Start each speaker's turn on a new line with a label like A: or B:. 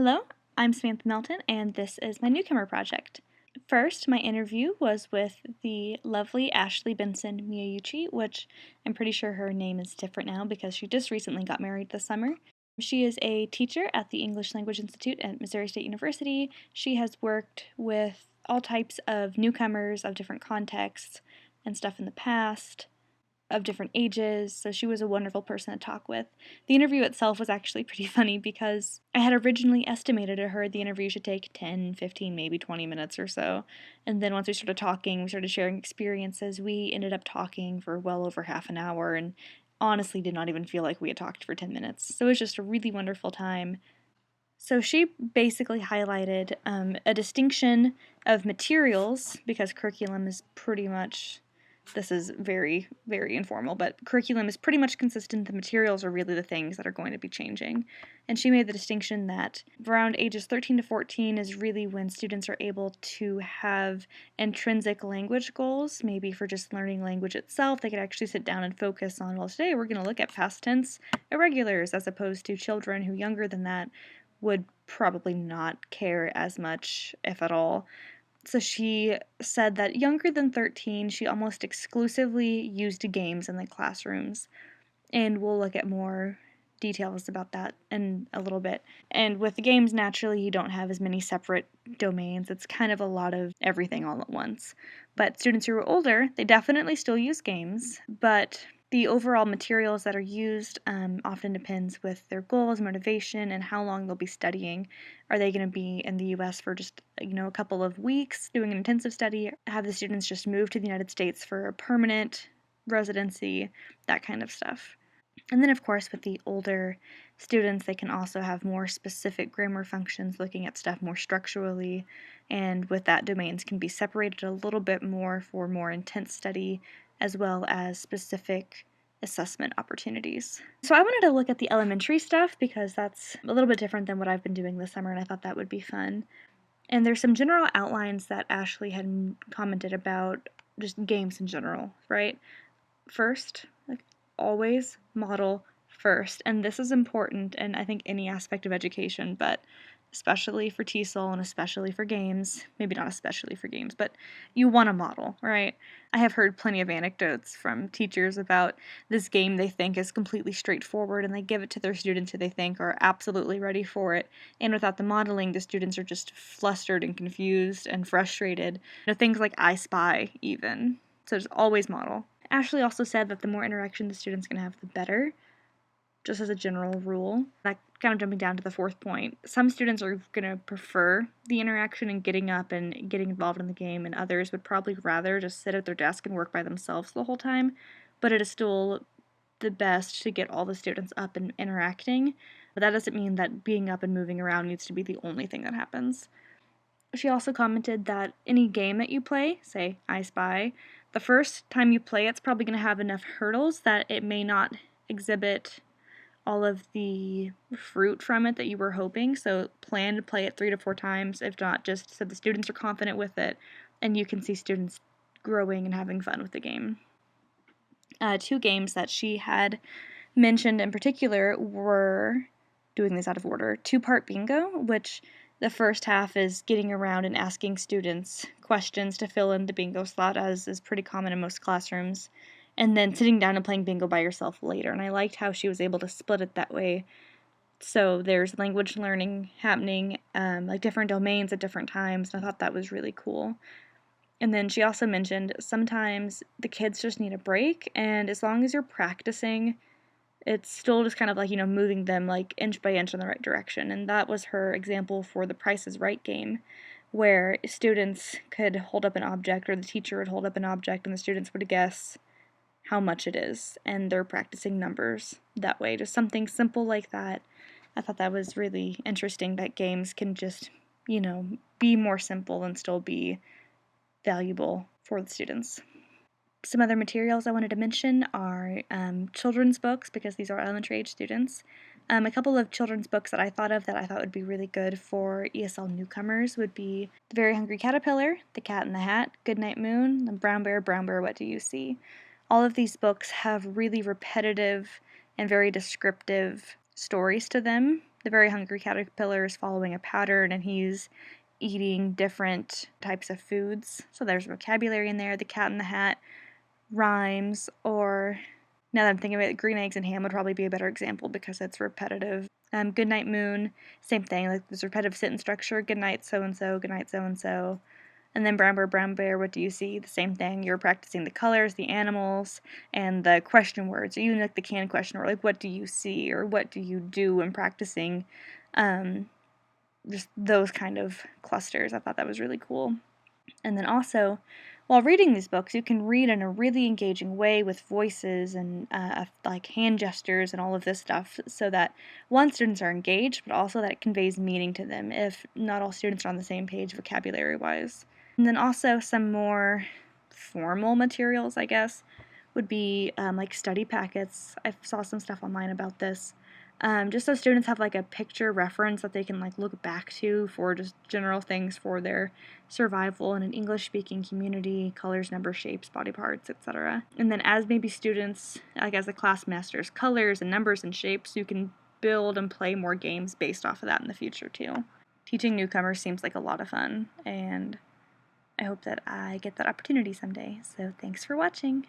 A: Hello, I'm Samantha Melton, and this is my Newcomer Project. First, my interview was with the lovely Ashley Benson Miyauchi, which I'm pretty sure her name is different now because she just recently got married this summer. She is a teacher at the English Language Institute at Missouri State University. She has worked with all types of newcomers of different contexts and stuff in the past, of different ages, so she was a wonderful person to talk with. The interview itself was actually pretty funny because I had originally estimated to her the interview should take 10, 15, maybe 20 minutes or so. And then once we started talking, we started sharing experiences, we ended up talking for well over half an hour and honestly did not even feel like we had talked for 10 minutes. So it was just a really wonderful time. So she basically highlighted a distinction of materials because curriculum is pretty much, this is very, very informal, but curriculum is pretty much consistent. The materials are really the things that are going to be changing. And she made the distinction that around ages 13 to 14 is really when students are able to have intrinsic language goals, maybe for just learning language itself. They could actually sit down and focus on, well, today we're going to look at past tense irregulars, as opposed to children who younger than that would probably not care as much, if at all. So she said that younger than 13, she almost exclusively used games in the classrooms. And we'll look at more details about that in a little bit. And with the games, naturally, you don't have as many separate domains. It's kind of a lot of everything all at once. But students who are older, they definitely still use games, but the overall materials that are used often depends with their goals, motivation, and how long they'll be studying. Are they going to be in the U.S. for just a couple of weeks doing an intensive study? Have the students just moved to the United States for a permanent residency? That kind of stuff. And then, of course, with the older students, they can also have more specific grammar functions, looking at stuff more structurally, and with that, domains can be separated a little bit more for more intense study, as well as specific assessment opportunities. So I wanted to look at the elementary stuff because that's a little bit different than what I've been doing this summer, and I thought that would be fun. And there's some general outlines that Ashley had commented about, just games in general, right? First, always model first. And this is important in, I think, any aspect of education, but especially for TESL and especially for games. Maybe not especially for games, but you want to model, right? I have heard plenty of anecdotes from teachers about this game they think is completely straightforward, and they give it to their students who they think are absolutely ready for it. And without the modeling, the students are just flustered and confused and frustrated. Things like I Spy, even. So just always model. Ashley also said that the more interaction the student's going to have, the better, just as a general rule. That kind of jumping down to the fourth point. Some students are going to prefer the interaction and getting up and getting involved in the game, and others would probably rather just sit at their desk and work by themselves the whole time, but it is still the best to get all the students up and interacting. But that doesn't mean that being up and moving around needs to be the only thing that happens. She also commented that any game that you play, say I Spy, the first time you play it's probably going to have enough hurdles that it may not exhibit all of the fruit from it that you were hoping, so plan to play it 3 to 4 times, if not just so the students are confident with it, and you can see students growing and having fun with the game. 2 games that she had mentioned in particular were, doing these out of order, 2-part bingo, which the first half is getting around and asking students questions to fill in the bingo slot, as is pretty common in most classrooms, and then sitting down and playing bingo by yourself later. And I liked how she was able to split it that way. So there's language learning happening, like different domains at different times, and I thought that was really cool. And then she also mentioned sometimes the kids just need a break, and as long as you're practicing, it's still just kind of like, moving them like inch by inch in the right direction. And that was her example for the Price is Right game, where students could hold up an object, or the teacher would hold up an object, and the students would guess how much it is. And they're practicing numbers that way. Just something simple like that. I thought that was really interesting that games can just, be more simple and still be valuable for the students. Some other materials I wanted to mention are children's books, because these are elementary age students. A couple of children's books that I thought would be really good for ESL newcomers would be The Very Hungry Caterpillar, The Cat in the Hat, Goodnight Moon, and Brown Bear, What Do You See? All of these books have really repetitive and very descriptive stories to them, the very hungry caterpillar is following a pattern and he's eating different types of foods. So there's vocabulary in there. The Cat in the Hat rhymes, or now that I'm thinking of it, green eggs and ham would probably be a better example because it's repetitive. Goodnight Moon, same thing, like this repetitive sentence structure. Good night so and so, good night so and so. And then brown bear, what do you see? The same thing. You're practicing the colors, the animals, and the question words. Or even like the canned question word, like what do you see or what do you do, and practicing just those kind of clusters. I thought that was really cool. And then also, while reading these books, you can read in a really engaging way with voices and like hand gestures and all of this stuff, so that one, students are engaged, but also that it conveys meaning to them if not all students are on the same page vocabulary wise. And then also some more formal materials, I guess, would be like study packets. I saw some stuff online about this. Just so students have like a picture reference that they can like look back to for just general things for their survival in an English-speaking community, colors, numbers, shapes, body parts, etc. And then as maybe students, like as the class masters colors and numbers and shapes, you can build and play more games based off of that in the future too. Teaching newcomers seems like a lot of fun, and I hope that I get that opportunity someday. So thanks for watching.